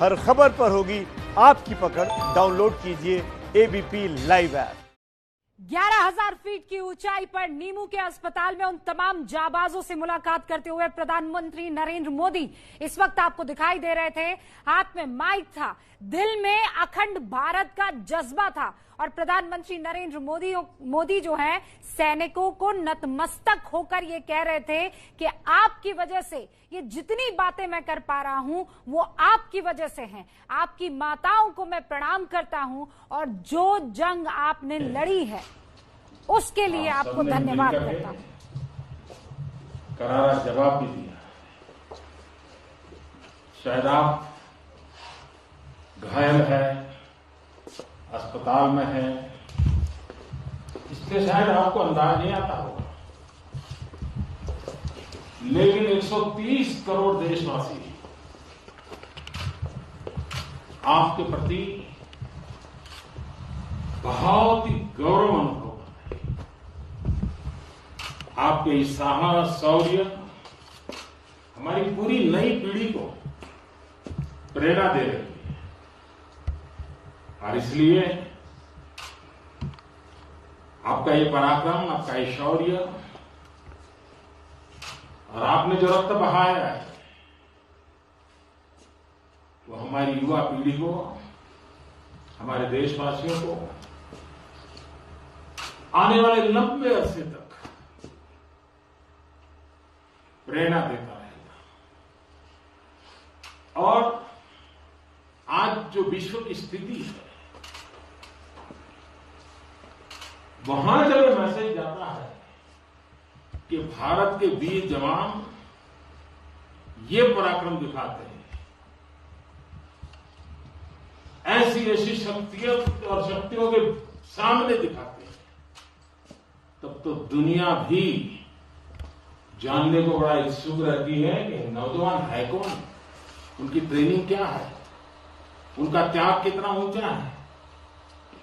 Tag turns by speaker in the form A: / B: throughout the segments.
A: हर खबर पर होगी आपकी पकड़। डाउनलोड कीजिए एबीपी लाइव ऐप।
B: 11,000 फीट की ऊंचाई पर नीमू के अस्पताल में उन तमाम जाबाजों से मुलाकात करते हुए प्रधानमंत्री नरेंद्र मोदी इस वक्त आपको दिखाई दे रहे थे। हाथ में माइक था, दिल में अखंड भारत का जज्बा था और प्रधानमंत्री नरेंद्र मोदी जो है सैनिकों को नतमस्तक होकर ये कह रहे थे कि आपकी वजह से ये जितनी बातें मैं कर पा रहा हूं वो आपकी वजह से हैं। आपकी माताओं को मैं प्रणाम करता हूं और जो जंग आपने लड़ी है उसके लिए आपको धन्यवाद करता हूं।
C: करारा जवाब भी दिया। शायद आप घायल है, अस्पताल में है, इसलिए शायद आपको अंदाज नहीं आता होगा, लेकिन 130 करोड़ देशवासी आपके प्रति बहुत ही गौरव अनुभव करते हैं। आपके इस साहस, शौर्य हमारी पूरी नई पीढ़ी को प्रेरणा दे रही है और इसलिए आपका ये पराक्रम, आपका ये शौर्य और आपने जो रक्त बहाया है वो हमारी युवा पीढ़ी को, हमारे देशवासियों को आने वाले लंबे अरसे तक प्रेरणा देता रहेगा। और आज जो विश्व की स्थिति है वहां जब ये मैसेज जाता है कि भारत के वीर जवान ये पराक्रम दिखाते हैं, ऐसी शक्तियों और शक्तियों के सामने दिखाते हैं, तब तो दुनिया भी जानने को बड़ा इच्छुक रहती है कि नौजवान है कौन, उनकी ट्रेनिंग क्या है, उनका त्याग कितना ऊंचा है,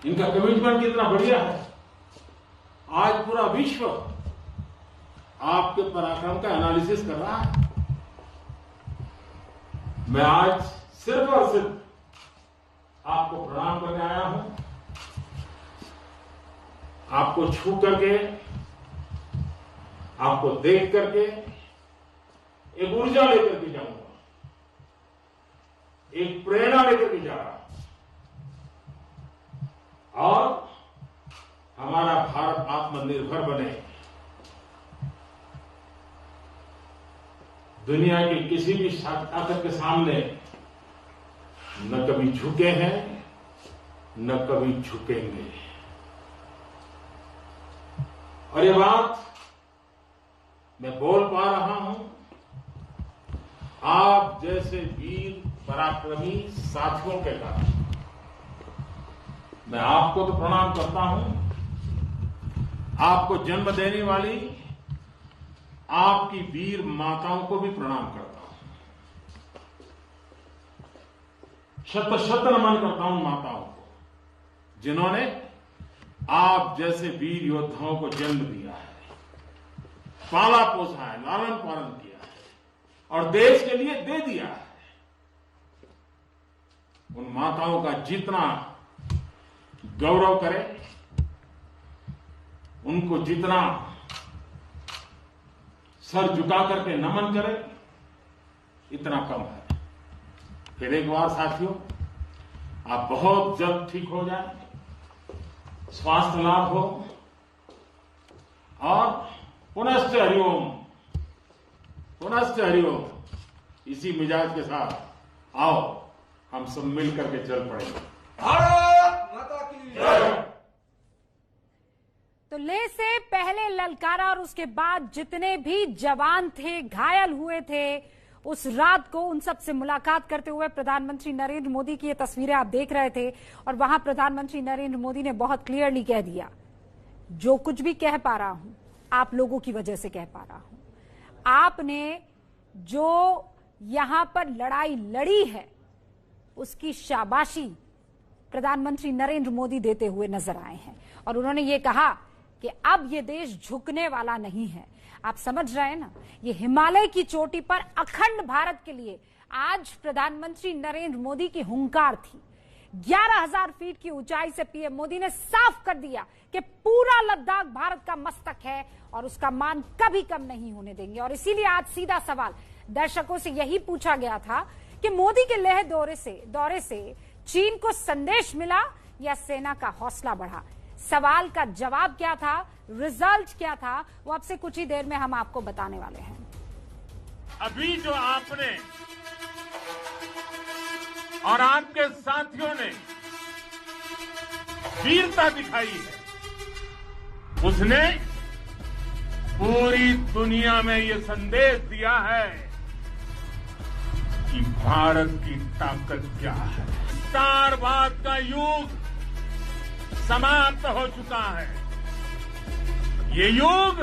C: इनका कमिटमेंट कितना बढ़िया है। आज पूरा विश्व आपके पराक्रम का एनालिसिस कर रहा है। मैं आज सिर्फ और सिर्फ आपको प्रणाम करने आया हूं, आपको छू करके, आपको देख करके एक ऊर्जा लेकर के जाऊंगा, एक प्रेरणा लेकर के जा रहा हूं और हमारा भारत आत्मनिर्भर बने, दुनिया की किसी भी ताकत के सामने न कभी झुके हैं न कभी झुकेंगे। और ये बात मैं बोल पा रहा हूं आप जैसे वीर पराक्रमी साथियों के कारण। मैं आपको तो प्रणाम करता हूं, आपको जन्म देने वाली आपकी वीर माताओं को भी प्रणाम करता हूं। शत शत नमन करता हूं माताओं को जिन्होंने आप जैसे वीर योद्धाओं को जन्म दिया है, पाला पोसा है, लालन पालन किया है और देश के लिए दे दिया है। उन माताओं का जितना गौरव करें, उनको जितना सर झुका करके नमन करें, इतना कम है। फिर एक बार साथियों, आप बहुत जल्द ठीक हो जाए, स्वास्थ्य लाभ हो और पुनश्च हरिओम, पुनश्च हरिओम। इसी मिजाज के साथ आओ हम सब मिलकर के चल पड़ेंगे। भारत माता की जय।
B: तो ले से पहले ललकारा और उसके बाद जितने भी जवान थे, घायल हुए थे, उस रात को उन सब से मुलाकात करते हुए प्रधानमंत्री नरेंद्र मोदी की ये तस्वीरें आप देख रहे थे और वहां प्रधानमंत्री नरेंद्र मोदी ने बहुत क्लियरली कह दिया, जो कुछ भी कह पा रहा हूं आप लोगों की वजह से कह पा रहा हूं। आपने जो यहां पर लड़ाई लड़ी है उसकी शाबाशी प्रधानमंत्री नरेंद्र मोदी देते हुए नजर आए हैं और उन्होंने ये कहा कि अब ये देश झुकने वाला नहीं है। आप समझ रहे हैं ना, ये हिमालय की चोटी पर अखंड भारत के लिए आज प्रधानमंत्री नरेंद्र मोदी की हुंकार थी। 11,000 फीट की ऊंचाई से पीएम मोदी ने साफ कर दिया कि पूरा लद्दाख भारत का मस्तक है और उसका मान कभी कम नहीं होने देंगे। और इसीलिए आज सीधा सवाल दर्शकों से यही पूछा गया था कि मोदी के लेह दौरे से चीन को संदेश मिला या सेना का हौसला बढ़ा। सवाल का जवाब क्या था, रिजल्ट क्या था, वो अब से कुछ ही देर में हम आपको बताने वाले हैं।
C: अभी जो आपने और आपके साथियों ने वीरता दिखाई है, उसने पूरी दुनिया में ये संदेश दिया है कि भारत की ताकत क्या है। विस्तारवाद का युग समाप्त हो चुका है। ये युग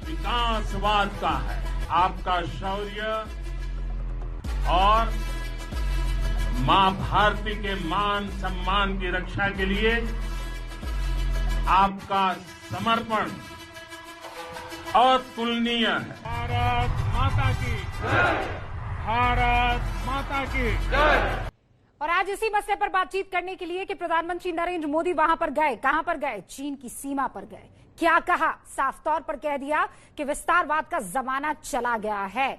C: विकासवाद का है। आपका शौर्य और मां भारती के मान सम्मान की रक्षा के लिए आपका समर्पण अतुलनीय है। भारत माता की जय। भारत माता की जय।
B: और आज इसी मसले पर बातचीत करने के लिए कि प्रधानमंत्री नरेंद्र मोदी वहां पर गए, कहां पर गए? चीन की सीमा पर गए। क्या कहा? साफ तौर पर कह दिया कि विस्तारवाद का जमाना चला गया है।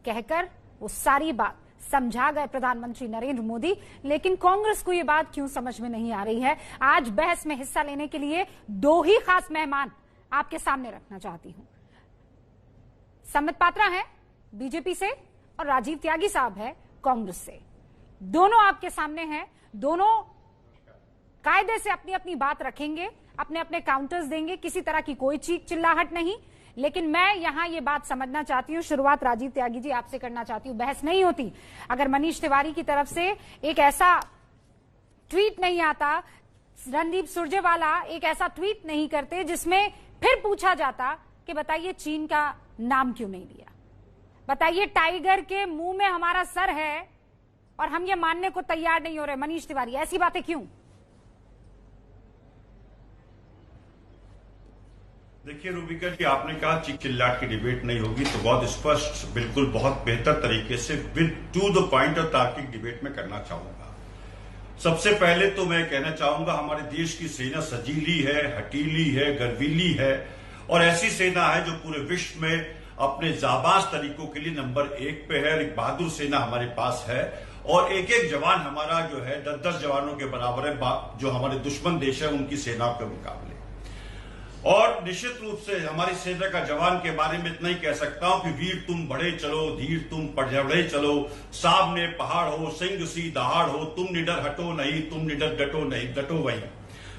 B: कहकर वो सारी बात समझा गए प्रधानमंत्री नरेंद्र मोदी। लेकिन कांग्रेस को ये बात क्यों समझ में नहीं आ रही है? आज बहस में हिस्सा लेने के लिए दो ही खास मेहमान आपके सामने रखना चाहती हूं। सम्मित पात्रा है बीजेपी से और राजीव त्यागी साहब है कांग्रेस से। दोनों आपके सामने हैं। दोनों कायदे से अपनी अपनी बात रखेंगे, अपने अपने काउंटर्स देंगे, किसी तरह की कोई चीख चिल्लाहट नहीं। लेकिन मैं यहां ये बात समझना चाहती हूं, शुरुआत राजीव त्यागी जी आपसे करना चाहती हूं। बहस नहीं होती अगर मनीष तिवारी की तरफ से एक ऐसा ट्वीट नहीं आता, रणदीप सुरजेवाला एक ऐसा ट्वीट नहीं करते जिसमें फिर पूछा जाता कि बताइए चीन का नाम क्यों नहीं लिया, बताइए टाइगर के मुंह में हमारा सर है और हम ये मानने को तैयार नहीं हो रहे। मनीष तिवारी, ऐसी बातें क्यों?
D: देखिए रूबिका जी, आपने कहा चिक चिल्लाट की डिबेट नहीं होगी, तो बहुत स्पष्ट, बिल्कुल बहुत बेहतर तरीके से विद टू द पॉइंट और तार्किक डिबेट में करना चाहूंगा। सबसे पहले तो मैं कहना चाहूंगा हमारे देश की सेना सजीली है, हटीली है, गर्वीली है और ऐसी सेना है जो पूरे विश्व में अपने जाबाज तरीकों के लिए नंबर 1 पे है। एक बहादुर सेना हमारे पास है और एक एक जवान हमारा जो है 10-10 जवानों के बराबर है जो हमारे दुश्मन देश है उनकी सेनाओं के मुकाबले। और निश्चित रूप से हमारी सेना का जवान के बारे में इतना ही कह सकता हूं कि वीर तुम बढ़े चलो, धीर तुम बढ़े चलो, सामने पहाड़ हो, सिंह सी दहाड़ हो, तुम निडर हटो नहीं, तुम निडर डटो नहीं, डटो वही।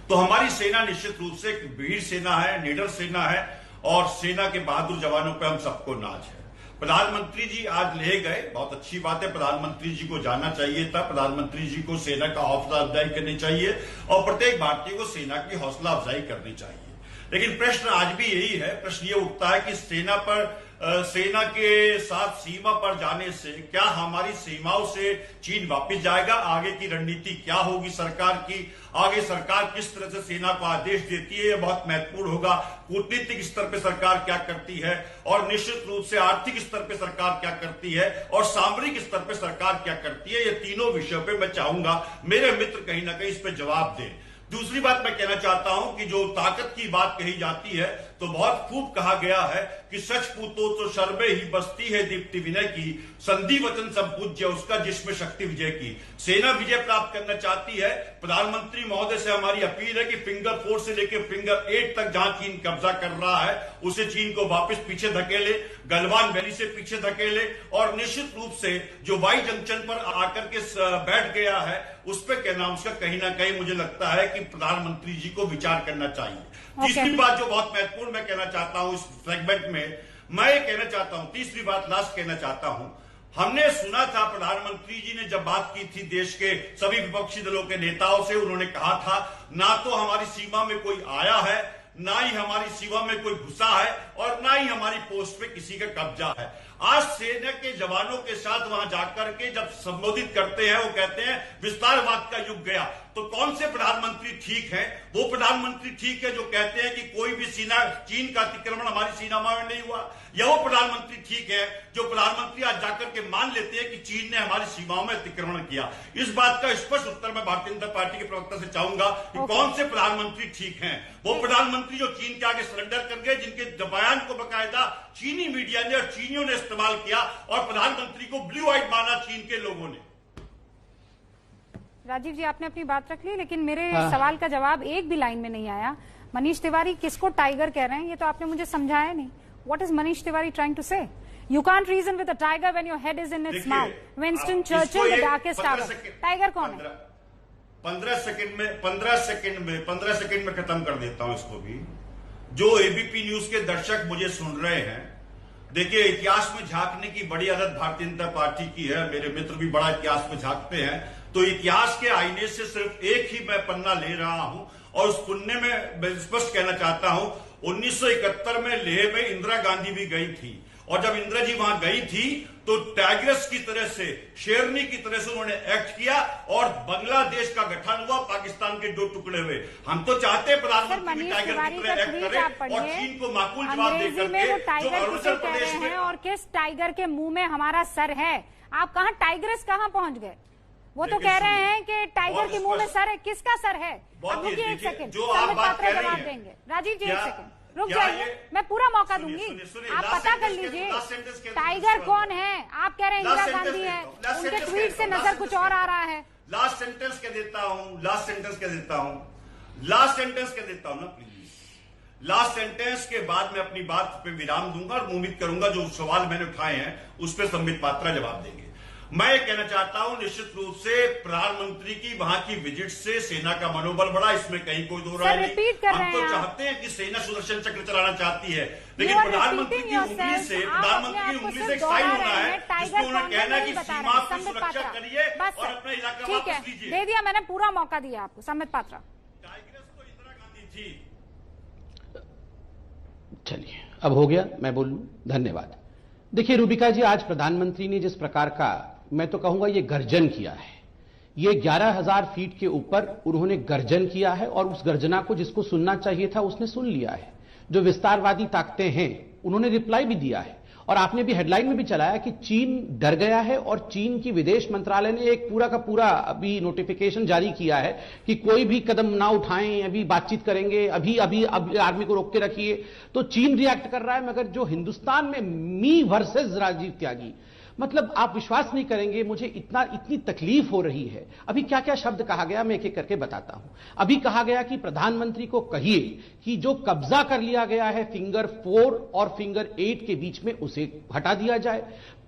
D: तो हमारी सेना निश्चित रूप से एक वीर सेना है, निडर सेना है और सेना के बहादुर जवानों पर हम सबको नाज है। प्रधानमंत्री जी आज ले गए, बहुत अच्छी बात है। प्रधानमंत्री जी को जाना चाहिए था। प्रधानमंत्री जी को सेना का हौसला अफजाई करनी चाहिए और प्रत्येक भारतीय को सेना की हौसला अफजाई करनी चाहिए। लेकिन प्रश्न आज भी यही है, प्रश्न ये उठता है कि सेना के साथ सीमा पर जाने से क्या हमारी सीमाओं से चीन वापस जाएगा? आगे की रणनीति क्या होगी सरकार की? आगे सरकार किस तरह से सेना को आदेश देती है, यह बहुत महत्वपूर्ण होगा। कूटनीतिक स्तर पर सरकार क्या करती है और निश्चित रूप से आर्थिक स्तर पर सरकार क्या करती है और सामरिक स्तर पर सरकार क्या करती है, ये तीनों विषयों पर मैं चाहूंगा मेरे मित्र कहीं ना कहीं इस पर जवाब दें। दूसरी बात मैं कहना चाहता हूं कि जो ताकत की बात कही जाती है तो बहुत खूब कहा गया है कि सच पूतो तो शर्बे ही बस्ती है दीप्ति विनय की, संधि वचन संपूज्य उसका जिसमें शक्ति विजय की। सेना विजय प्राप्त करना चाहती है। प्रधानमंत्री महोदय से हमारी अपील है कि फिंगर 4 से लेकर फिंगर 8 तक जहां चीन कब्जा कर रहा है उसे चीन को वापस पीछे धकेले, गलवान वैली से पीछे धकेले और निश्चित रूप से जो वाई जंक्शन पर आकर के बैठ गया है उस पर कहना उसका कहीं ना कहीं मुझे लगता है कि प्रधानमंत्री जी को विचार करना चाहिए। तीसरी बात जो बहुत महत्वपूर्ण मैं कहना चाहता हूं इस सेगमेंट में, मैं ये कहना चाहता हूं, तीसरी बात लास्ट कहना चाहता हूं, हमने सुना था प्रधानमंत्री जी ने जब बात की थी देश के सभी विपक्षी दलों के नेताओं से, उन्होंने कहा था ना तो हमारी सीमा में कोई आया है, ना ही हमारी सीमा में कोई घुसा है और ना ही हमारी पोस्ट पे किसी का कब्जा है। आज सेना के जवानों के साथ वहां जाकर के जब संबोधित करते हैं, वो कहते हैं विस्तारवाद का युग गया। तो कौन से प्रधानमंत्री ठीक हैं? वो प्रधानमंत्री ठीक है जो कहते हैं कि कोई भी चीन का अतिक्रमण हमारी सीमा में नहीं हुआ, या वो प्रधानमंत्री ठीक है जो प्रधानमंत्री आज जाकर के मान लेते हैं कि चीन ने हमारी सीमाओं में अतिक्रमण किया? इस बात का स्पष्ट उत्तर मैं भारतीय जनता पार्टी के प्रवक्ता से चाहूंगा कि कौन से प्रधानमंत्री ठीक हैं? वो प्रधानमंत्री जो चीन के आगे सरेंडर कर गए, जिनके बयान को बकायदा चीनी मीडिया ने और चीनियों ने इस्तेमाल किया, और प्रधानमंत्री को ब्लू आइट माना चीन के लोगों ने।
B: राजीव जी, आपने अपनी बात रख ली, लेकिन मेरे सवाल का जवाब एक भी लाइन में नहीं आया। मनीष तिवारी किसको टाइगर कह रहे हैं, ये तो आपने मुझे समझाया नहीं। What is Manish Tiwari trying to say? You can't reason with a tiger when your head is in its mouth. Winston Churchill, the darkest hour. Tiger कौन है?
D: 15 सेकंड में खत्म कर देता हूं इसको भी। जो एबीपी न्यूज के दर्शक मुझे सुन रहे हैं, देखिए इतिहास में झांकने की बड़ी आदत भारतीय जनता पार्टी की है। मेरे मित्र भी बड़ा इतिहास में झांकते हैं, तो इतिहास के आईने से सिर्फ एक ही मैं पन्ना ले रहा हूं, और उस पुण्य में मैं स्पष्ट कहना चाहता हूं 1971 में लेह में इंदिरा गांधी भी गई थी, और जब इंदिरा जी वहां गई थी तो टाइग्रेस की तरह से, शेरनी की तरह से उन्होंने एक्ट किया, और बांग्लादेश का गठन हुआ, पाकिस्तान के 2 टुकड़े हुए। हम तो चाहते हैं प्रधानमंत्री टाइगर की तरह एक्ट करे और चीन को माकूल जवाब देकर जो अरुणाचल प्रदेश में,
B: और किस टाइगर के मुंह में हमारा सर है। आप कहां टाइग्रेस कहां पहुंच गए? वो तो कह रहे हैं कि टाइगर के मुंह में सर है। किसका सर है? अब रुकिए एक सेकंड, संबित पात्रा जवाब देंगे। राजीव जी एक सेकंड रुक जाइए, मैं पूरा मौका दूंगी। आप पता कर लीजिए टाइगर कौन है। आप कह रहे हैं इंदिरा गांधी है, उनके ट्वीट से नजर कुछ और आ रहा है।
D: लास्ट सेंटेंस कह देता हूं ना प्लीज। लास्ट सेंटेंस के बाद मैं अपनी बात पे विराम दूंगा और उम्मीद करूंगा जो सवाल मैंने उठाए हैं उस पर संबित पात्रा जवाब देंगे। मैं ये कहना चाहता हूं, निश्चित रूप से प्रधानमंत्री की वहां की विजिट से सेना का मनोबल बढ़ा, इसमें कहीं कोई दो राय नहीं। हम तो चाहते हैं कि सेना सुदर्शन चक्र चलाना चाहती है, लेकिन प्रधानमंत्री की उंगली से एक साइन होना है जिसको उन्होंने कहना है कि सीमा की सुरक्षा करिए और अपना इलाका वापस लीजिए।
B: दे दिया, मैंने पूरा मौका दिया आपको। संबित पात्रा,
D: टाइग्रेस तो इंदिरा गांधी थी।
E: चलिए अब हो गया, मैं बोलूं। धन्यवाद। देखिए रूबिका जी, आज प्रधानमंत्री ने जिस प्रकार का, मैं तो कहूंगा ये गर्जन किया है, ये 11,000 फीट के ऊपर उन्होंने गर्जन किया है, और उस गर्जना को जिसको सुनना चाहिए था उसने सुन लिया है। जो विस्तारवादी ताकतें हैं उन्होंने रिप्लाई भी दिया है, और आपने भी हेडलाइन में भी चलाया कि चीन डर गया है, और चीन की विदेश मंत्रालय ने एक पूरा का पूरा अभी नोटिफिकेशन जारी किया है कि कोई भी कदम ना उठाएं, अभी बातचीत करेंगे, अभी आर्मी को रोक के रखिए। तो चीन रिएक्ट कर रहा है, मगर जो हिंदुस्तान में मी वर्सेस राजीव त्यागी, मतलब आप विश्वास नहीं करेंगे, मुझे इतनी तकलीफ हो रही है। अभी क्या क्या शब्द कहा गया मैं एक एक करके बताता हूं। अभी कहा गया कि प्रधानमंत्री को कहिए कि जो कब्जा कर लिया गया है फिंगर 4 और फिंगर 8 के बीच में उसे हटा दिया जाए।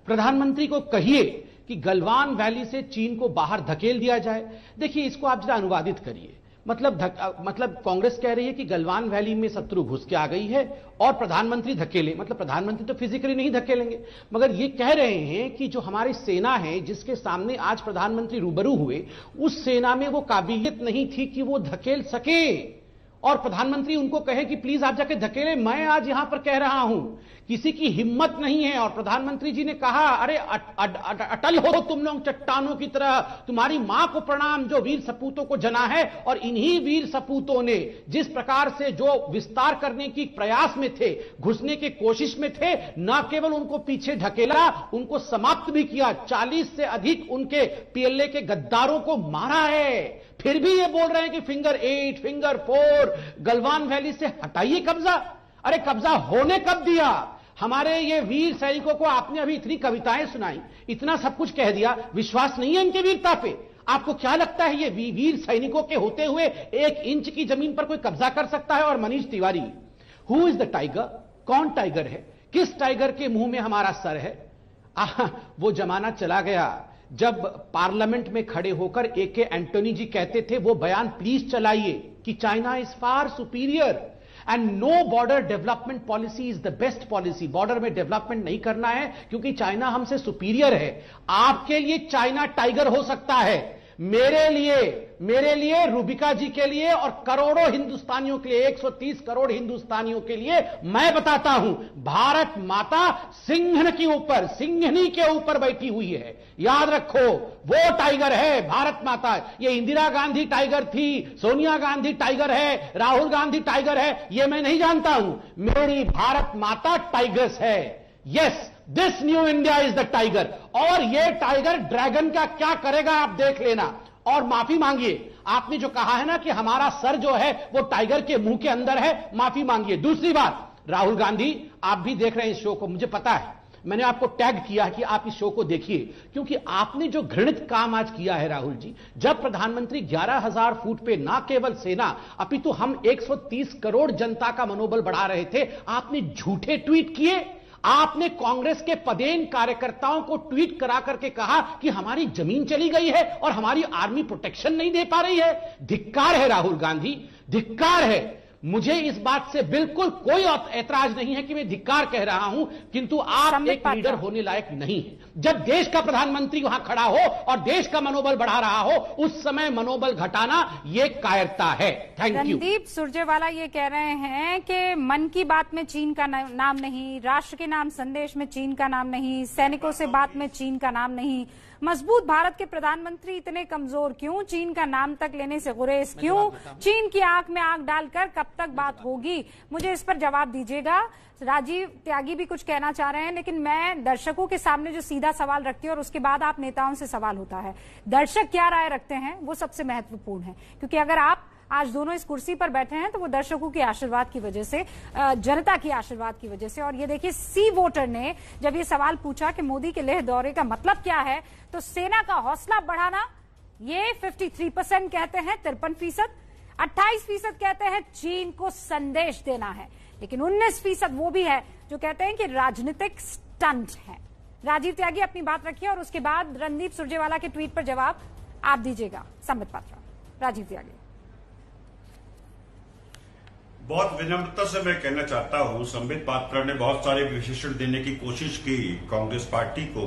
E: प्रधानमंत्री को कहिए कि गलवान वैली से चीन को बाहर धकेल दिया जाए। देखिए इसको आप जरा अनुवादित करिए। मतलब कांग्रेस कह रही है कि गलवान वैली में शत्रु घुस के आ गई है और प्रधानमंत्री धकेले। मतलब प्रधानमंत्री तो फिजिकली नहीं धकेलेंगे, मगर ये कह रहे हैं कि जो हमारी सेना है जिसके सामने आज प्रधानमंत्री रूबरू हुए, उस सेना में वो काबिलियत नहीं थी कि वो धकेल सके, और प्रधानमंत्री उनको कहे कि प्लीज आप जाके धकेले। मैं आज यहां पर कह रहा हूं किसी की हिम्मत नहीं है, और प्रधानमंत्री जी ने कहा अरे अटल हो तुम लोग चट्टानों की तरह, तुम्हारी मां को प्रणाम जो वीर सपूतों को जना है। और इन्हीं वीर सपूतों ने जिस प्रकार से जो विस्तार करने की प्रयास में थे, घुसने की कोशिश में थे, न केवल उनको पीछे ढकेला, उनको समाप्त भी किया। 40 से अधिक उनके पीएलए के गद्दारों को मारा है। फिर भी ये बोल रहे हैं कि फिंगर 8, फिंगर 4, गलवान वैली से हटाइए कब्जा। अरे कब्जा होने कब दिया? हमारे ये वीर सैनिकों को आपने अभी इतनी कविताएं सुनाई, इतना सब कुछ कह दिया, विश्वास नहीं है इनके वीरता पे। आपको क्या लगता है ये वीर सैनिकों के होते हुए 1 इंच की जमीन पर कोई कब्जा कर सकता है? और Manish Tiwari, who is the tiger? कौन टाइगर है? किस टाइगर के मुंह में हमारा सर है? वो जमाना चला गया जब पार्लियामेंट में खड़े होकर एके एंटोनी जी कहते थे, वो बयान प्लीज चलाइए कि China is far superior and no border development policy is the best policy. Border में डेवलपमेंट नहीं करना है क्योंकि चाइना हमसे सुपीरियर है। आपके लिए चाइना टाइगर हो सकता है, मेरे लिए, रूबिका जी के लिए और करोड़ों हिंदुस्तानियों के लिए, 130 करोड़ हिंदुस्तानियों के लिए मैं बताता हूं, भारत माता सिंहनी के ऊपर बैठी हुई है। याद रखो, वो टाइगर है भारत माता। ये इंदिरा गांधी टाइगर थी, सोनिया गांधी टाइगर है, राहुल गांधी टाइगर है, ये मैं नहीं जानता हूं। मेरी भारत माता टाइगर्स है। Yes, this new India is the tiger. और ये टाइगर ड्रैगन का क्या करेगा आप देख लेना। और माफी मांगिए, आपने जो कहा है ना कि हमारा सर जो है वो टाइगर के मुंह के अंदर है, माफी मांगिए। दूसरी बात, राहुल गांधी, आप भी देख रहे हैं इस शो को, मुझे पता है, मैंने आपको टैग किया है कि आप इस शो को देखिए, क्योंकि आपने जो घृणित काम आज किया है राहुल जी, जब प्रधानमंत्री 11,000 फुट पे ना केवल सेना अपितु हम 130 करोड़ जनता का मनोबल बढ़ा रहे थे, आपने झूठे ट्वीट किए। आपने कांग्रेस के पदेन कार्यकर्ताओं को ट्वीट करा करके कहा कि हमारी जमीन चली गई है और हमारी आर्मी प्रोटेक्शन नहीं दे पा रही है। धिक्कार है राहुल गांधी, धिक्कार है। मुझे इस बात से बिल्कुल कोई ऐतराज नहीं है कि मैं धिक्कार कह रहा हूं, किंतु आप एक लीडर होने लायक नहीं है। जब देश का प्रधानमंत्री वहां खड़ा हो और देश का मनोबल बढ़ा रहा हो, उस समय मनोबल घटाना ये कायरता है। Thank you.
B: रणदीप सुरजेवाला ये कह रहे हैं कि मन की बात में चीन का नाम नहीं, राष्ट्र के नाम संदेश में चीन का नाम नहीं, सैनिकों से बात में चीन का नाम नहीं। मजबूत भारत के प्रधानमंत्री इतने कमजोर क्यों? चीन का नाम तक लेने से गुरेज क्यों? चीन की आंख में आंख डालकर कब तक बात होगी? मुझे इस पर जवाब दीजिएगा। राजीव त्यागी भी कुछ कहना चाह रहे हैं, लेकिन मैं दर्शकों के सामने जो सीधा सवाल रखती हूँ और उसके बाद आप नेताओं से सवाल होता है, दर्शक क्या राय रखते हैं वो सबसे महत्वपूर्ण है। क्योंकि अगर आप आज दोनों इस कुर्सी पर बैठे हैं तो वो दर्शकों के आशीर्वाद की वजह से, जनता की आशीर्वाद की वजह से। और ये देखिए, सी वोटर ने जब ये सवाल पूछा कि मोदी के लेह दौरे का मतलब क्या है, तो सेना का हौसला बढ़ाना, ये 53% कहते हैं, 53%, 28% कहते हैं चीन को संदेश देना है, लेकिन 19% वो भी है जो कहते हैं कि राजनीतिक स्टंट है। राजीव त्यागी अपनी बात रखिए और उसके बाद रणदीप सुरजेवाला के ट्वीट पर जवाब आप दीजिएगा। संबित पात्रा। राजीव त्यागी।
D: बहुत विनम्रता से मैं कहना चाहता हूं, संबित पात्रा ने बहुत सारे विशेषण देने की कोशिश की कांग्रेस पार्टी को।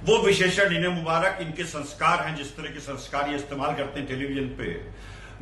D: वो विशेषण इन्हें मुबारक, इनके संस्कार हैं, जिस तरह के संस्कार ये इस्तेमाल करते हैं टेलीविजन पे।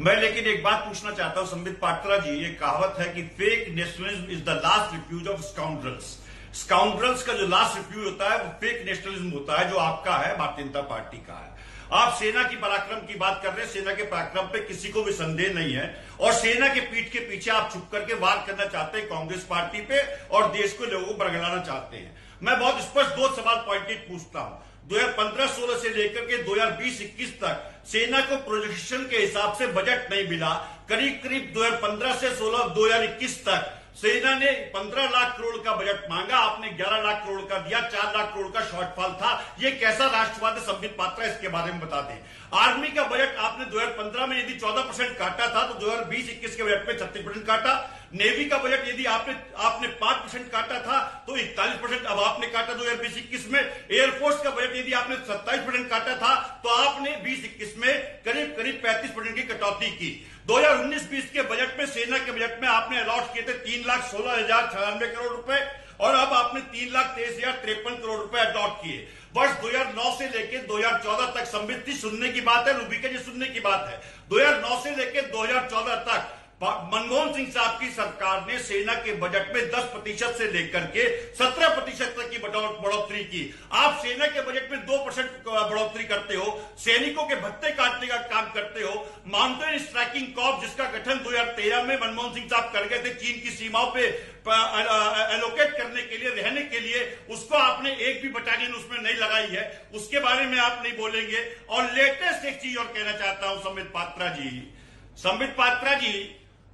D: मैं लेकिन एक बात पूछना चाहता हूं संबित पात्रा जी, ये कहावत है कि fake nationalism is the last refuse of scoundrels. Scoundrels का जो लास्ट रिफ्यूज होता है वो फेक नेशनलिज्म होता है, जो आपका है, भारतीय जनता पार्टी का है। आप सेना की पराक्रम की बात कर रहे हैं, सेना के पराक्रम पे किसी को भी संदेह नहीं है, और सेना के पीठ के पीछे आप छुप करके वार करना चाहते हैं कांग्रेस पार्टी पे और देश को, लोगों को बरगलाना चाहते हैं। मैं बहुत स्पष्ट दो सवाल पॉइंटेड पूछता हूं। 2015-16 से लेकर के 2020-21 तक सेना को प्रोजेक्शन के हिसाब से बजट नहीं मिला। करीब करीब 2015 से 2021 तक सेना ने 15 लाख करोड़ का बजट मांगा, आपने 11 लाख करोड़ का दिया, 4 लाख करोड़ का शॉर्टफॉल था। ये कैसा राष्ट्रवाद है संबित पात्रा, इसके बारे में बता दें। आर्मी का बजट आपने 2015 में यदि 14% काटा था तो 2020-21 के बजट में 36% काटा। नेवी का बजट यदि आपने 5% काटा था तो 41% अब आपने काटा 2020-21 में। एयरफोर्स का बजट यदि आपने 27% काटा था तो आपने 20-21 में करीब 35% की कटौती की। 2019-20 के बजट में, सेना के बजट में आपने अलॉट किए थे 3,16,096 करोड़ रुपए, और अब आपने 3,23,053 करोड़ रुपए अलॉट किए। वर्ष 2009 से लेकर 2014 तक, संबित जी सुनने की बात है, रूबिका जी सुनने की बात है, 2009 से लेकर 2014 तक मनमोहन सिंह साहब की सरकार ने सेना के बजट में 10% से लेकर के 17% तक की बढ़ोतरी की। आप सेना के बजट में 2% बढ़ोतरी करते हो, सैनिकों के भत्ते काटने का काम करते हो। माउंटेन स्ट्राइकिंग कॉर्प जिसका गठन 2013 में मनमोहन सिंह साहब कर गए थे चीन की सीमाओं पे एलोकेट करने के लिए, रहने के लिए, उसको आपने एक भी बटालियन उसमें नहीं लगाई है, उसके बारे में आप नहीं बोलेंगे। और लेटेस्ट एक चीज और कहना चाहता हूं संबित पात्रा जी,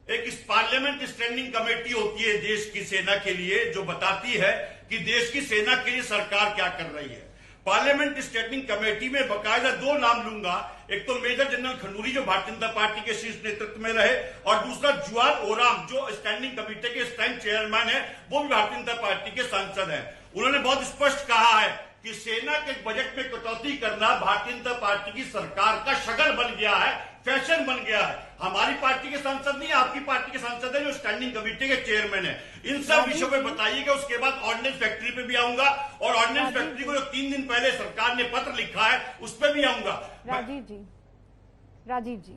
D: एक इस पार्लियामेंट स्टैंडिंग कमेटी होती है देश की सेना के लिए, जो बताती है कि देश की सेना के लिए सरकार क्या कर रही है। पार्लियामेंट स्टैंडिंग कमेटी में बकायदा दो नाम लूंगा, एक तो मेजर जनरल खंडूरी जो भारतीय जनता पार्टी के शीर्ष नेतृत्व में रहे, और दूसरा जुआल ओराम जो स्टैंडिंग कमेटी के स्टैंड चेयरमैन है, वो भी भारतीय जनता पार्टी के सांसद हैं। उन्होंने बहुत स्पष्ट कहा है कि सेना के बजट में कटौती करना भारतीय जनता पार्टी की सरकार का शगल बन गया है, फैशन बन गया है। हमारी पार्टी के सांसद नहीं, आपकी पार्टी के सांसद है जो स्टैंडिंग कमेटी के चेयरमैन है। इन सब विषयों पे बताइएगा। उसके बाद ऑर्डिनेंस फैक्ट्री पे भी आऊंगा और ऑर्डिनेंस फैक्ट्री को जो 3 दिन पहले सरकार ने पत्र लिखा है उस पर भी आऊंगा।
B: राजीव जी,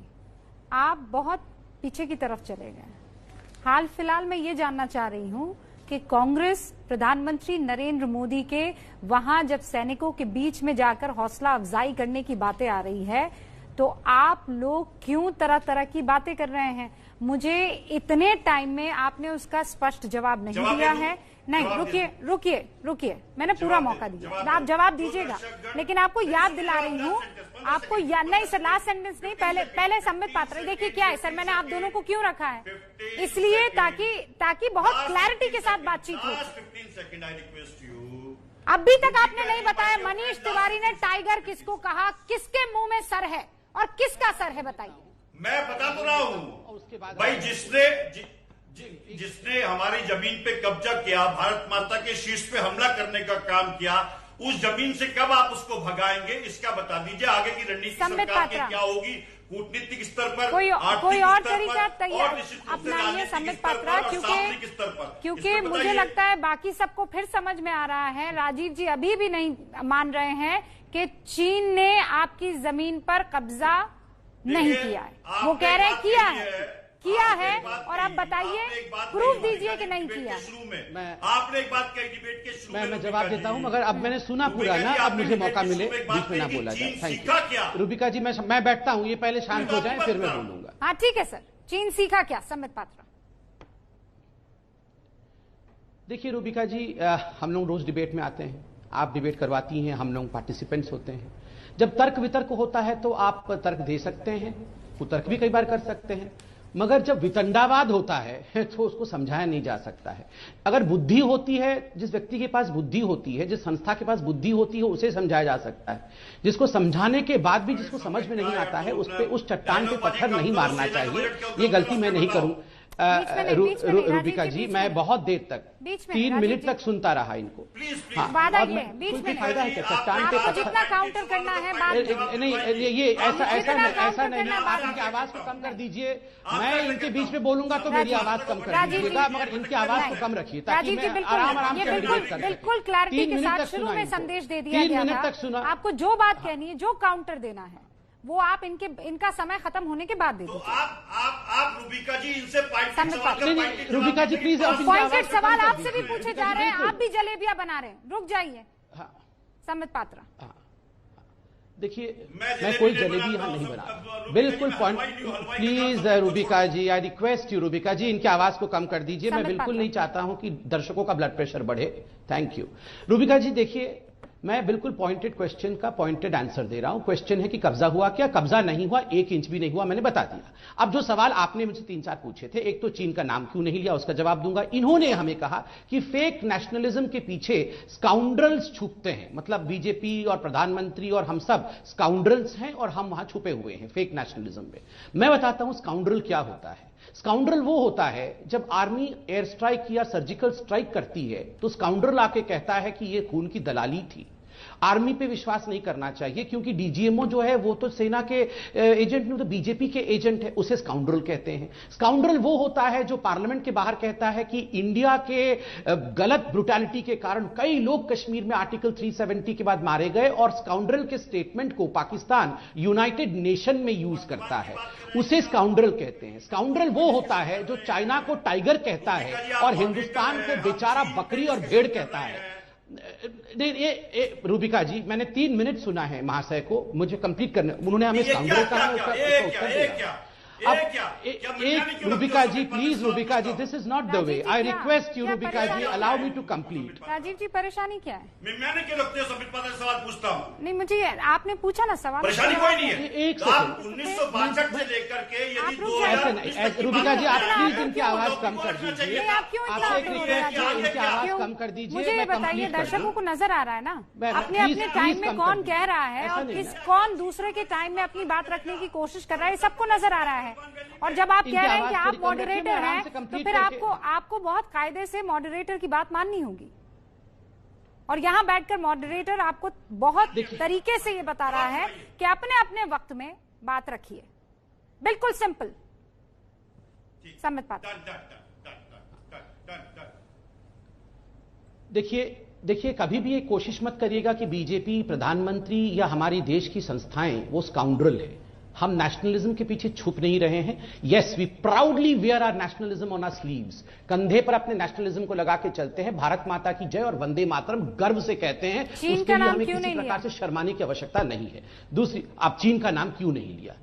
B: आप बहुत पीछे की तरफ चले गए। हाल फिलहाल मैं ये जानना चाह रही हूं कि कांग्रेस प्रधानमंत्री नरेंद्र मोदी के वहां जब सैनिकों के बीच में जाकर हौसला अफजाई करने की बातें आ रही है तो आप लोग क्यों तरह तरह की बातें कर रहे हैं? मुझे इतने टाइम में आपने उसका स्पष्ट जवाब नहीं दिया है। नहीं, रुकिए, मैंने पूरा मौका दिया, आप जवाब दीजिएगा। लेकिन आपको याद दिला रही हूँ, आपको नहीं सर, लास्ट सेंटेंस नहीं, पहले संबित पात्रा। देखिए क्या है सर, मैंने आप दोनों को क्यों रखा है, इसलिए ताकि बहुत क्लैरिटी के साथ बातचीत हो। अभी तक आपने नहीं बताया मनीष तिवारी ने टाइगर किसको कहा, किसके मुंह में सर है और किसका सर है, बताइए।
D: मैं बता तो रहा हूँ भाई, जिसने हमारी जमीन पे कब्जा किया, भारत माता के शीर्ष पे हमला करने का काम किया, उस जमीन से कब आप उसको भगाएंगे, इसका बता दीजिए। आगे की रणनीति सरकार की क्या होगी, कूटनीतिक स्तर पर,
B: कोई और तरीका तैयार अपनाइए संबित पात्रा, क्योंकि मुझे लगता है बाकी सबको फिर समझ में आ रहा है। राजीव जी अभी भी नहीं मान रहे हैं कि चीन ने आपकी जमीन पर कब्जा नहीं किया है। वो कह रहे हैं किया है और आप बताइए, प्रूफ दीजिए कि नहीं किया।
D: आपने एक बात कही डिबेट के शुरू में,
E: मैं जवाब देता हूं, मगर अब मैंने सुना पूरा ना, अब मुझे मौका मिले बीच में ना बोला जाए। थैंक यू रूबिका जी, मैं बैठता हूं, ये पहले शांत हो जाए फिर मैं बोलूंगा।
B: हाँ ठीक है सर, चीन सीखा क्या, संबित पात्रा?
E: देखिए रूबिका जी, हम लोग रोज डिबेट में आते हैं, आप डिबेट करवाती हैं, हम लोग पार्टिसिपेंट्स होते हैं। जब तर्क वितर्क होता है तो आप तर्क दे सकते हैं, कुतर्क भी कई बार कर सकते हैं, मगर जब वितंडावाद होता है तो उसको समझाया नहीं जा सकता है। अगर बुद्धि होती है, जिस व्यक्ति के पास बुद्धि होती है, जिस संस्था के पास बुद्धि होती है, उसे समझाया जा सकता है। जिसको समझाने के बाद भी जिसको समझ में नहीं आता है, उस चट्टान पे पत्थर नहीं मारना चाहिए। ये गलती मैं नहीं करूं। रूबिका जी, मैं बहुत देर तक 3 मिनट तक सुनता रहा इनको।
B: हाँ,
E: कोई फायदा है क्या चट्टान पे पत्थर?
B: जितना काउंटर करना है
E: नहीं, ये ऐसा नहीं। आप इनकी आवाज को कम कर दीजिए। मैं इनके बीच में बोलूंगा तो मेरी आवाज कम कर दीजिएगा, मगर इनकी आवाज को कम रखिए ताकि मैं आराम से डिबेट कर सकूं।
B: बिल्कुल क्लैरिटी के साथ शुरू में संदेश दे दिया गया था।
E: 3 मिनट तक सुना।
B: आपको जो बात कहनी है, जो काउंटर देना है, वो आप इनका समय खत्म होने के बाद दे दीजिए।
D: तो आप रूबिका जी इनसे
E: रूबिका जी प्लीज,
B: पॉइंटेड सवाल आपसे भी पूछे जा रहे हैं, आप भी जलेबियां बना रहे हैं, रुक जाइए। संबित पात्रा,
E: देखिए मैं कोई जलेबी यहां नहीं बना रहा, बिल्कुल point. Please Rubika ji, I request you Rubika ji, इनकी आवाज को कम कर दीजिए। मैं बिल्कुल नहीं चाहता हूं कि दर्शकों का ब्लड प्रेशर बढ़े। थैंक यू रूबिका जी। देखिए मैं बिल्कुल पॉइंटेड क्वेश्चन का पॉइंटेड आंसर दे रहा हूं। क्वेश्चन है कि कब्जा हुआ क्या? कब्जा नहीं हुआ, 1 इंच भी नहीं हुआ, मैंने बता दिया। अब जो सवाल आपने मुझे 3-4 पूछे थे, एक तो चीन का नाम क्यों नहीं लिया, उसका जवाब दूंगा। इन्होंने हमें कहा कि फेक नेशनलिज्म के पीछे स्काउंड्रल्स छुपते हैं, मतलब बीजेपी और प्रधानमंत्री और हम सब स्काउंड्रल्स हैं और हम वहां छुपे हुए हैं फेक नेशनलिज्म में। मैं बताता हूं स्काउंड्रल क्या होता है। स्काउंड्रल वो होता है जब आर्मी एयर स्ट्राइक या सर्जिकल स्ट्राइक करती है तो स्काउंड्रल आके कहता है कि यह खून की दलाली थी। आर्मी पे विश्वास नहीं करना चाहिए क्योंकि डीजीएमओ जो है वो तो सेना के एजेंट नहीं, तो बीजेपी के एजेंट है, उसे स्काउंड्रल कहते हैं। स्काउंड्रल वो होता है जो पार्लियामेंट के बाहर कहता है कि इंडिया के गलत ब्रुटैलिटी के कारण कई लोग कश्मीर में आर्टिकल 370 के बाद मारे गए, और स्काउंड्रल के स्टेटमेंट को पाकिस्तान यूनाइटेड नेशन में यूज करता है, उसे स्काउंड्रल कहते हैं। स्काउंड्रल वो होता है जो चाइना को टाइगर कहता है और हिंदुस्तान को बेचारा बकरी और भेड़ कहता है। रूबिका जी, मैंने 3 मिनट सुना है महाशय को, मुझे कंप्लीट करने, उन्होंने हमें स्काउंड्रल कहा, उसका उत्तर दिया। अब एक Rubika ji please, Rubika ji this is not the way, I request you Rubika ji, allow me to complete.
B: Rajiv ji परेशानी क्या है?
D: मैंने क्यों रखते सवाल पूछता हूँ?
B: नहीं, मुझे आपने पूछा ना सवाल,
D: परेशानी कोई नहीं है।
E: एक सेकंड,
D: 1962 से लेकर के यदि
E: ऐसे नहीं, रूबिका जी आप प्लीज इनकी आवाज कम कर दीजिए। आपसे एक रिक्वेस्ट है, इनकी आवाज कम कर दीजिए।
B: मुझे ये बताइए, दर्शकों को नजर आ रहा है ना अपने अपने टाइम में कौन कह रहा है और कौन दूसरे के टाइम में अपनी बात रखने की कोशिश कर रहा है, सबको नजर आ रहा है। और जब आप कह रहे हैं कि आप मॉडरेटर हैं तो फिर आपको बहुत कायदे से मॉडरेटर की बात माननी होगी। और यहां बैठकर मॉडरेटर आपको बहुत तरीके से ये बता रहा है कि अपने अपने वक्त में बात रखिए, बिल्कुल सिंपल। संबित पात्रा,
E: देखिए कभी भी ये कोशिश मत करिएगा कि बीजेपी, प्रधानमंत्री या हमारे देश की संस्थाएं वो स्काउंड्रल है। हम नेशनलिज्म के पीछे छुप नहीं रहे हैं। Yes, we proudly wear our nationalism on our sleeves. कंधे पर अपने नेशनलिज्म को लगा के चलते हैं। भारत माता की जय और वंदे मातरम गर्व से कहते हैं। उसके लिए हमें किसी प्रकार से शर्माने की आवश्यकता नहीं है। दूसरी, आप चीन का नाम क्यों नहीं लिया?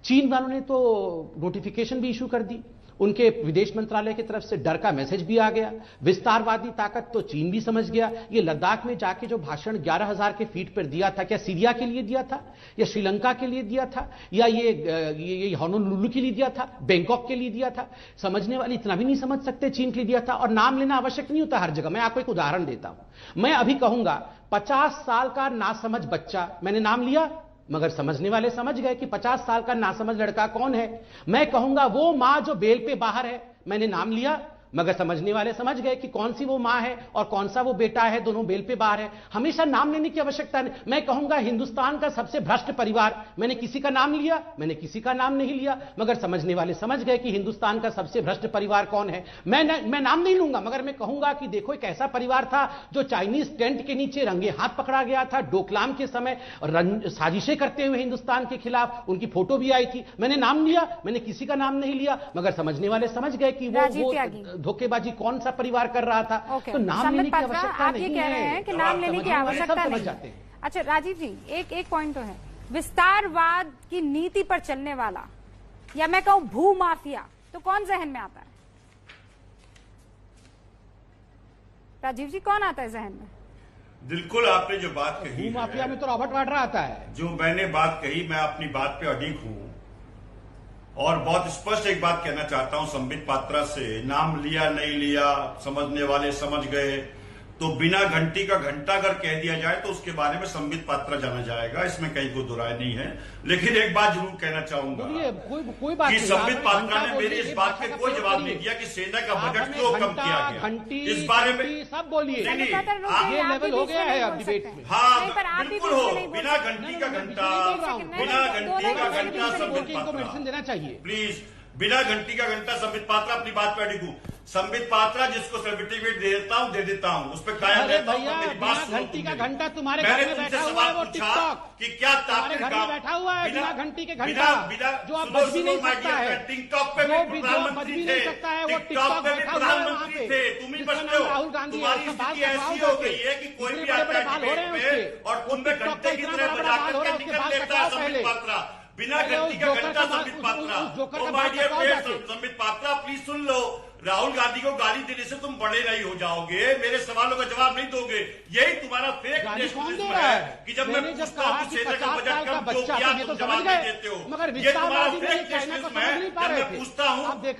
E: चीन वालों ने तो नोटिफिकेशन भी इशू कर दी, उनके विदेश मंत्रालय की तरफ से डर का मैसेज भी आ गया। विस्तारवादी ताकत तो चीन भी समझ गया। ये लद्दाख में जाके जो भाषण 11,000 के फीट पर दिया था, क्या सीरिया के लिए दिया था या श्रीलंका के लिए दिया था या ये होनोलुलु के लिए दिया था, बैंकॉक के लिए दिया था? समझने वाले इतना भी नहीं समझ सकते चीन के लिए दिया था। और नाम लेना आवश्यक नहीं होता हर जगह। मैं आपको एक उदाहरण देता हूं। मैं अभी कहूंगा 50 साल का नासमझ बच्चा, मैंने नाम लिया मगर समझने वाले समझ गए कि 50 साल का नासमझ लड़का कौन है। मैं कहूंगा वो मां जो बेल पे बाहर है, मैंने नाम लिया मगर समझने वाले समझ गए कि कौन सी वो मां है और कौन सा वो बेटा है, दोनों बेल पे बाहर है। हमेशा नाम लेने की आवश्यकता नहीं। मैं कहूंगा हिंदुस्तान का सबसे भ्रष्ट परिवार, मैंने किसी का नाम लिया, मैंने किसी का नाम नहीं लिया मगर समझने वाले समझ गए कि हिंदुस्तान का सबसे भ्रष्ट परिवार कौन है। मैं नाम नहीं लूंगा मगर मैं कहूंगा कि देखो एक ऐसा परिवार था जो चाइनीज टेंट के नीचे रंगे हाथ पकड़ा गया था डोकलाम के समय साजिशें करते हुए हिंदुस्तान के खिलाफ। उनकी फोटो भी आई थी। मैंने नाम लिया, मैंने किसी का नाम नहीं लिया मगर समझने वाले समझ गए कि वो धोखेबाजी कौन सा परिवार कर रहा था। तो नाम लेने की आवश्यकता नहीं है।
B: आप ये कह रहे हैं कि नाम लेने की आवश्यकता नहीं। अच्छा राजीव जी, एक पॉइंट तो है, विस्तारवाद की नीति पर चलने वाला या मैं कहूं भू माफिया, तो कौन जहन में आता है? राजीव जी, कौन आता है जहन में?
D: बिल्कुल, आपने जो बात कही,
E: भू माफिया में तो रॉबर्ट वाड्रा आता है।
D: जो मैंने बात कही, मैं अपनी बात पे अडिग हूं और बहुत स्पष्ट एक बात कहना चाहता हूं संबित पात्रा से। नाम लिया नहीं लिया, समझने वाले समझ गए, तो बिना घंटी का घंटा अगर कह दिया जाए तो उसके बारे में संबित पात्रा जाना जाएगा, इसमें कहीं कोई दुराय नहीं है। लेकिन एक बात जरूर कहना चाहूंगा कि संबित पात्रा ने मेरी इस बात पे कोई जवाब नहीं दिया कि सेना का बजट क्यों कम किया गया। इस बारे में
E: सब बोलिए,
B: ये लेवल हो गया है अब डिबेट में।
D: हाँ बिल्कुल हो, बिना घंटी का घंटा, बिना घंटी का घंटा संबित पात्रा
E: मेडिसिन देना चाहिए
D: प्लीज। बिना घंटी का घंटा संबित पात्रा अपनी बात पे अडिग हूं। संबित पात्रा जिसको सर्टिफिकेट दे देता हूं उस पर कायम रहता हूं। मेरी बात सुनो।
E: घंटी का घंटा तुम्हारे
D: मैंने
E: घर में
D: तुमसे
E: बैठा हुआ
D: सवाल
E: है, वो
D: पूछा
E: टिकटॉक
D: कि क्या ताकत
E: घर में बैठा हुआ है बिना घंटी के घंटा, जो आप बज भी नहीं सकता है।
D: टिकटॉक पे भी प्रधानमंत्री थे, टिकटॉक पे भी प्रधानमंत्री थे। तुम ही बचते हो।
E: राहुल गांधी
D: तुम्हारी स्थिति ऐसी हो गई है कि कोई भी आता है डिबेट में और तुम में घंटे की तरह बजा करके निकल लेता है संबित पात्रा। बिना घंटी का घंटा Sambit Patra. Oh my dear friends, Sambit Patra please सुन लो। राहुल गांधी को गाली देने से तुम बड़े नहीं हो जाओगे, मेरे सवालों का जवाब नहीं दोगे। यही तुम्हारा फेक नेशनलिज्म है कि जब मैं पूछता हूं कि सेना का बजट कम क्यों किया तुम जवाब नहीं देते हो। ये तुम्हारा फेक नेशनलिज्म है। जब मैं पूछता हूं कि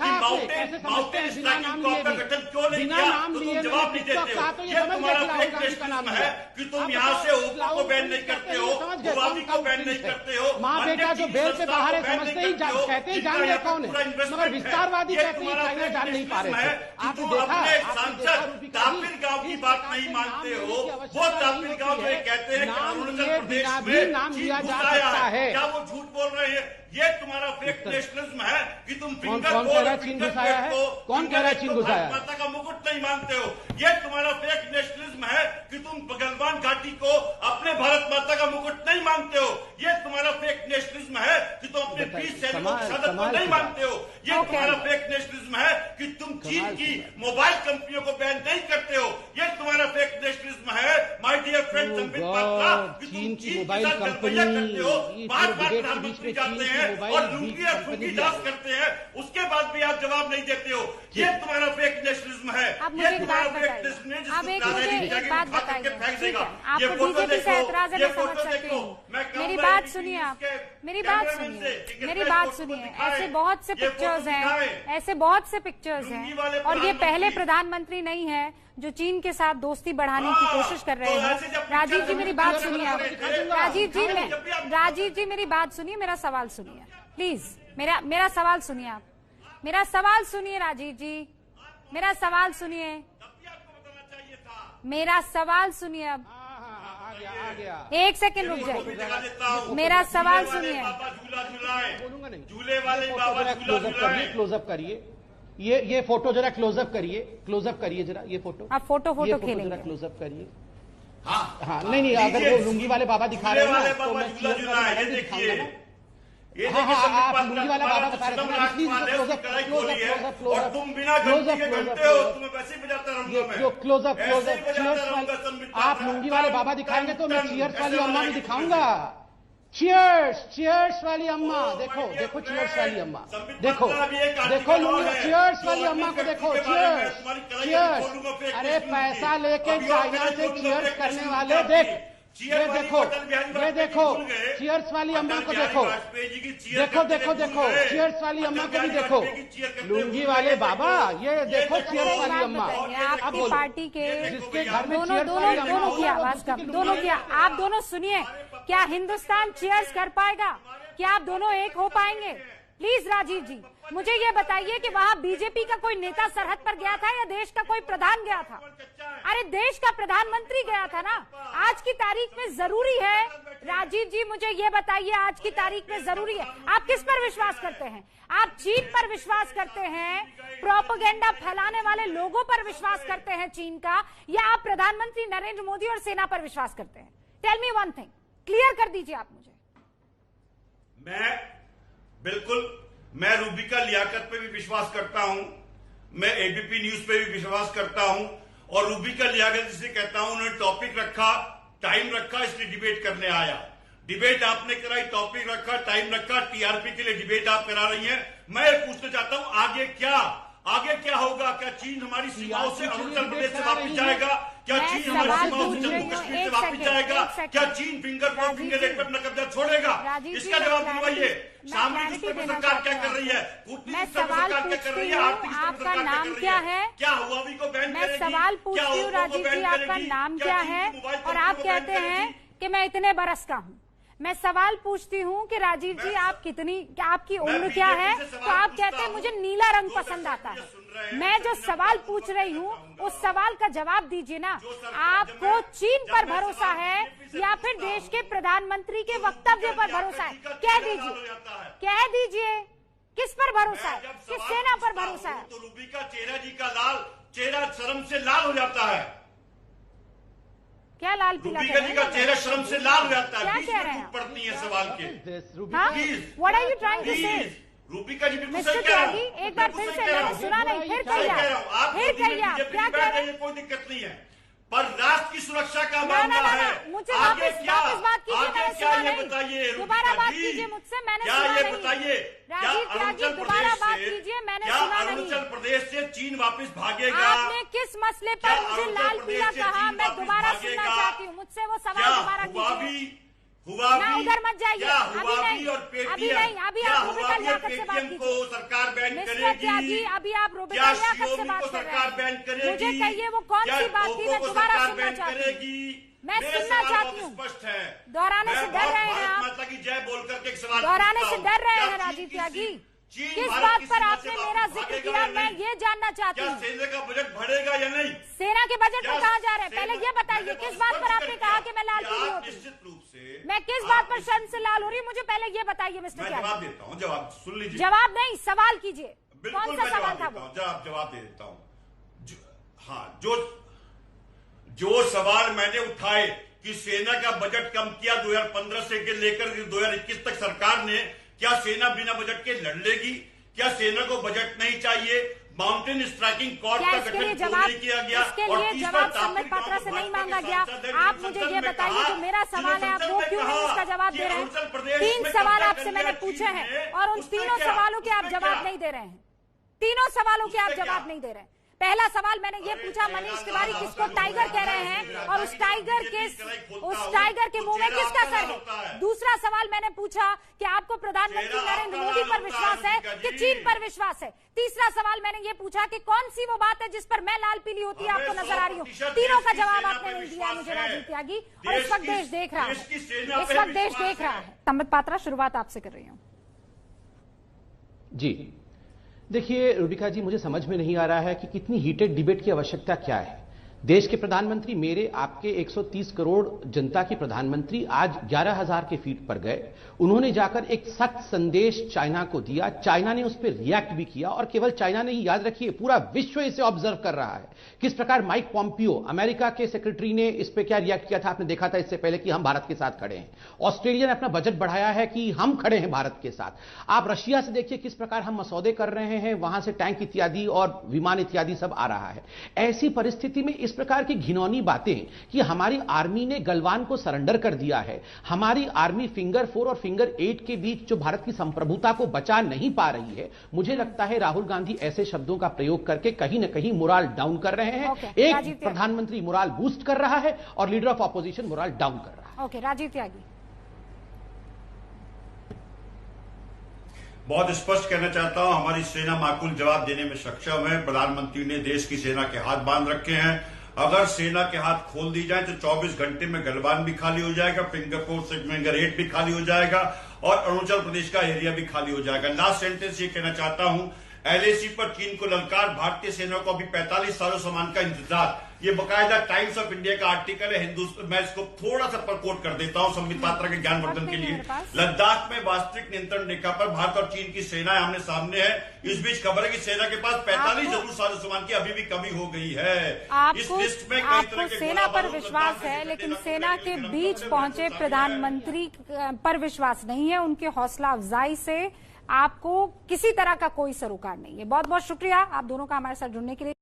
D: माउंटेन स्ट्राइकिंग कॉर्प का गठन क्यों नहीं किया तो तुम जवाब नहीं देते हो। ये तुम्हारा फेक नेशनलिज्म है कि तुम यहाँ से ओप्पो को बैन नहीं करते हो, हुआवी को बैन नहीं करते हो,
E: माँ बेटा जो बेल से बाहर है समझते ही कहते ही जान रहे कौन है, मगर विस्तारवादी कहते हैं चाइना जान नहीं पा रहे थे।
D: आपने अपने सांसद तापिर गांव की बात नहीं मानते हो। वो तापिर गांव में कहते हैं कि अरुणाचल प्रदेश में चीन घुसाया है। क्या वो झूठ बोल रहे हैं? ये तुम्हारा फेक नेशनलिज्म है कि तुम फिंगर
E: कौन कह रहा है चीन घुसाया है? कौन कह रहा है चीन घुसाया है?
D: माता का मुकुट नहीं मानते हो। ये तुम्हारा फेक नेशनलिज्म है कि तुम गलवान घाटी को अपने भारत माता का मुकुट नहीं मानते हो। ये तुम्हारा फेक नेशनलिज्म है कि तुम अपने 20 सैनिकों की शहादत को नहीं मानते हो। ये तुम्हारा फेक नेशनलिज्म है कि तुम चीन की मोबाइल कंपनियों को बैन नहीं करते हो। ये तुम्हारा फेक नेशनलिज्म है my dear friend Sambit Patra कि तुम चीन की साथ गलबैया करते हो। बार-बार प्रधानमंत्री जाते हैं और लुंगी और फूकी डांस करते हैं, उसके बाद भी आप जवाब नहीं देते हो। ये तुम्हारा फेक नेशनलिज्म है। ये तुम्हारा फेक नेशनलिज्म है जिसको दादाजी जगह उठा करके फेंक देगा। ये फोटो देखो, ये फोटो देखो।
B: मेरी बात सुनिए आप, मेरी बात सुनिए, मेरी बात सुनिए। ऐसे बहुत से पिक्चर्स हैं, ऐसे बहुत से पिक्चर्स हैं और ये पहले प्रधानमंत्री नहीं है जो चीन के साथ दोस्ती बढ़ाने की कोशिश कर रहे हैं। राजीव जी मेरी बात सुनिए आप। राजीव जी मेरी बात सुनिए, मेरा सवाल सुनिए प्लीज। मेरा सवाल सुनिए आप, मेरा सवाल सुनिए राजीव जी, मेरा सवाल सुनिए, मेरा सवाल सुनिए अब।
E: आ गया।
B: एक सेकंड रुक जाए, मेरा सवाल सुनिए।
E: बोलूंगा नहीं।
D: झूले वाले बाबा
E: क्लोजअप करिए, ये फोटो जरा क्लोजअप करिए जरा ये फोटो।
B: आप फोटो खेलेंगे,
E: जरा क्लोजअप करिए। हाँ नहीं, अगर वो लुंगी वाले बाबा दिखा रहे हैं तो मैं दिखाऊंगा ना। आप लुंगी वाला बाबा बता रहे थे,
D: और तुम बिना घंटी के घंटे हो, तुम्हें वैसे ही बजाता रहूंगा मैं।
E: Closeup cheers. आप लुंगी वाले बाबा दिखाएंगे तो मैं चीयर्स वाली अम्मा भी दिखाऊंगा। चीयर्स वाली अम्मा, देखो चीयर्स वाली अम्मा, देखो चीयर्स वाली अम्मा को देखो, चीयर्स। अरे पैसा लेके चाइना से चीयर्स करने वाले, ये देखो चीयर्स वाली अम्मा को देखो, चीयर्स वाली अम्मा को भी देखो। लुंगी वाले बाबा, ये देखो चीयर्स वाली अम्मा।
B: आपकी पार्टी के
E: जिसके घर में
B: दोनों की आवाज कम, दोनों की। आप दोनों सुनिए, क्या हिंदुस्तान चीयर्स कर पाएगा? क्या आप दोनों एक हो पाएंगे? प्लीज राजीव जी, मुझे ये बताइए कि वहाँ बीजेपी का कोई नेता सरहद पर गया था या देश का कोई प्रधान गया था? अरे देश का प्रधानमंत्री गया था ना। आज की तारीख में जरूरी है, राजीव जी मुझे ये बताइए, आज की तारीख में जरूरी है। आप किस पर विश्वास करते हैं? आप चीन पर विश्वास करते हैं, प्रोपेगेंडा फैलाने वाले लोगों पर विश्वास करते हैं चीन का, या आप प्रधानमंत्री नरेंद्र मोदी और सेना पर विश्वास करते हैं? Tell me one thing, clear कर दीजिए आप मुझे।
D: मैं रूबिका लियाकत पे भी विश्वास करता हूं, मैं एबीपी न्यूज पे भी विश्वास करता हूं, और रूबिका लियाकत जिसे कहता हूं, उन्होंने टॉपिक रखा, टाइम रखा, इसलिए डिबेट करने आया। डिबेट आपने कराई, टॉपिक रखा, टाइम रखा, टीआरपी के लिए डिबेट आप करा रही हैं। मैं पूछना चाहता हूं आगे क्या होगा? क्या चीन हमारी सीमाओं से अरुणाचल प्रदेश से वापस जाएगा? क्या चीन हमारी सीमाओं से जम्मू कश्मीर से वापस जाएगा? क्या चीन फिंगर एक पर अपना कब्जा छोड़ेगा? इसका जवाब दिलवाइए। सामरिक स्तर पर सरकार क्या कर रही है? कूटनीतिक स्तर पर सरकार क्या कर रही है? आर्थिक स्तर पर सरकार क्या कर रही है? क्या हुआवी को बैन करेगी?
B: मैं सवाल पूछती हूँ राजीव जी, आपका नाम क्या है? और आप कहते हैं कि मैं इतने बरस का हूँ। मैं सवाल पूछती हूँ कि राजीव जी आप आपकी उम्र क्या है? तो आप कहते हैं मुझे नीला रंग पसंद आता है। मैं जो सवाल पूछ रही हूँ उस सवाल का जवाब दीजिए ना। आपको चीन पर भरोसा है या फिर देश के प्रधानमंत्री के वक्तव्य पर भरोसा है? कह दीजिए किस पर भरोसा है, किस सेना पर भरोसा है?
D: तो रूबिका चेहरा शर्म से लाल हो जाता है।
B: क्या लाल पीला
D: रूबिका जी का चेहरा शर्म से लाल हो जाता है।
B: क्या कह रहे हैं?
D: पड़ती है सवाल के।
B: What are you trying to say?
D: Rubika जी बिल्कुल
B: मिस्टर
D: सही कह रहा
B: त्यागी, एक बार फिर से, मैंने सुना नहीं, फिर कहिए आप क्या कह रहे हैं?
D: कोई दिक्कत नहीं है, पर राष्ट्र की सुरक्षा का मामला है।
B: मुझे वापस बात कीजिए, मैंने सुना नहीं। दोबारा बात कीजिए मुझसे, मैंने सुना नहीं।
D: बताइए,
B: राजीव त्यागी दोबारा बात कीजिए, मैंने सुना नहीं।
D: अरुणाचल प्रदेश से चीन वापस भागेगा?
B: आपने किस मसले पर मुझे लाल पीला कहा? मैं दोबारा सुनना चाहती हूँ, मुझसे वो सवाल दोबारा कीजिए। ना उधर मत जाइए, अभी नहीं, अभी आप रूबिका लियाकत से बात कीजिए।
D: सरकार बैन
B: मिस्टर त्यागी, अभी आप रूबिका लियाकत से बात कर रहे हैं। मुझे कहिए वो कौन सी बात थी, मैं दोबारा सुनना चाहती हूँ। मैं सुनना चाहती हूँ।
D: स्पष्ट है,
B: दोहराने से डर रहे हैं आप,
D: माता की जय बोल करके एक सवाल
B: दोहराने से डर रहे हैं राजीव त्यागी। किस बात पर आपने मेरा जिक्र किया, मैं ये जानना चाहती हूँ।
D: सेना का बजट बढ़ेगा या नहीं?
B: सेना के बजट में कहाँ जा रहे हैं? पहले ये बताइए, किस बात पर आपने कहा कि मैं लाल पीली होती?
D: निश्चित रूप से
B: मैं किस बात पर शर्म से लाल हो रही हूँ? मुझे पहले ये बताइए मिस्टर त्यागी।
D: जवाब देता हूँ, जवाब सुन लीजिए।
B: जवाब नहीं, सवाल कीजिए। कौन सा सवाल था वो?
D: जवाब दे देता हूँ। हाँ, जो सवाल मैंने उठाए कि सेना का बजट कम किया 2015 से लेकर 2021 तक सरकार ने, क्या सेना बिना बजट के लड़ लेगी? क्या सेना को बजट नहीं चाहिए? माउंटेन स्ट्राइकिंग कोर्ट का गठन क्यों नहीं किया गया?
B: इसके लिए जवाब संबित पात्रा से नहीं मांगा गया। आप मुझे ये बताइए, जो मेरा सवाल है आप वो क्यों नहीं इसका जवाब दे रहे हैं? 3 सवाल आपसे मैंने पूछे हैं और उन तीनों सवालों के आप जवाब नहीं दे रहे हैं। तीनों सवालों के आप जवाब नहीं दे रहे हैं। पहला सवाल मैंने ये पूछा, मनीष तिवारी किसको टाइगर कह रहे हैं, और उस टाइगर के मुंह में किसका सर है? दूसरा सवाल मैंने पूछा कि आपको प्रधानमंत्री नरेंद्र मोदी पर विश्वास है कि चीन पर विश्वास है? तीसरा सवाल मैंने ये पूछा कि कौन सी वो बात है जिस पर मैं लाल पीली होती है आपको नजर आ रही हूँ? तीनों का जवाब आपने नहीं दिया मुझे राजीव त्यागी, और इस वक्त देश देख रहा है, इस वक्त देश देख रहा है। संबित पात्रा, शुरुआत आपसे कर रही हूँ।
E: जी देखिए रूबिका जी, मुझे समझ में नहीं आ रहा है कि कितनी हीटेड डिबेट की आवश्यकता क्या है। देश के प्रधानमंत्री, मेरे आपके 130 करोड़ जनता के प्रधानमंत्री आज 11,000 के फीट पर गए। उन्होंने जाकर एक सख्त संदेश चाइना को दिया। चाइना ने उस पर रिएक्ट भी किया, और केवल चाइना ने ही, याद रखिए पूरा विश्व इसे ऑब्जर्व कर रहा है किस प्रकार माइक पॉम्पियो, अमेरिका के सेक्रेटरी, ने इस पर क्या रिएक्ट किया था। आपने देखा था इससे पहले कि हम भारत के साथ खड़े हैं। ऑस्ट्रेलिया ने अपना बजट बढ़ाया है कि हम खड़े हैं भारत के साथ। आप रशिया से देखिए किस प्रकार हम मसौदे कर रहे हैं, वहां से टैंक इत्यादि और विमान इत्यादि सब आ रहा है। ऐसी परिस्थिति में इस प्रकार की घिनौनी बातें कि हमारी आर्मी ने गलवान को सरेंडर कर दिया है, हमारी आर्मी फिंगर 4 और फिंगर 8 के बीच जो भारत की संप्रभुता को बचा नहीं पा रही है, मुझे लगता है राहुल गांधी ऐसे शब्दों का प्रयोग करके कहीं ना कहीं मोराल डाउन कर रहे हैं। एक प्रधानमंत्री मोराल बूस्ट कर रहा है और leader of opposition morale down कर रहा है।
B: ओके, राजीव त्यागी।
D: बहुत स्पष्ट कहना चाहता हूं, हमारी सेना माकूल जवाब देने में सक्षम है। प्रधानमंत्री ने देश की सेना के हाथ बांध रखे हैं। अगर सेना के हाथ खोल दी जाए तो 24 घंटे में गलवान भी खाली हो जाएगा, फिंगर 4 से फिंगर 8 भी खाली हो जाएगा और अरुणाचल प्रदेश का एरिया भी खाली हो जाएगा। लास्ट सेंटेंस ये कहना चाहता हूं, LAC पर चीन को ललकार, भारतीय सेना को अभी 45 सालों सामान का इंतजार। ये बकायदा टाइम्स ऑफ इंडिया का आर्टिकल है। हिंदुस्तान, मैं इसको थोड़ा सा कोट कर देता हूं संबित पात्रा के ज्ञानवर्धन के लिए। लद्दाख में वास्तविक नियंत्रण रेखा पर भारत और चीन की सेना आमने सामने है। इस बीच खबर है कि सेना के पास 45 जरूर साजो सामान की अभी भी कमी हो गई है। इस लिस्ट में कई तरह के
B: सेना पर विश्वास है, लेकिन सेना के बीच पहुंचे प्रधानमंत्री पर विश्वास नहीं है। उनके हौसला अफजाई से आपको किसी तरह का कोई सरोकार नहीं है। बहुत बहुत शुक्रिया आप दोनों का हमारे साथ जुड़ने के लिए।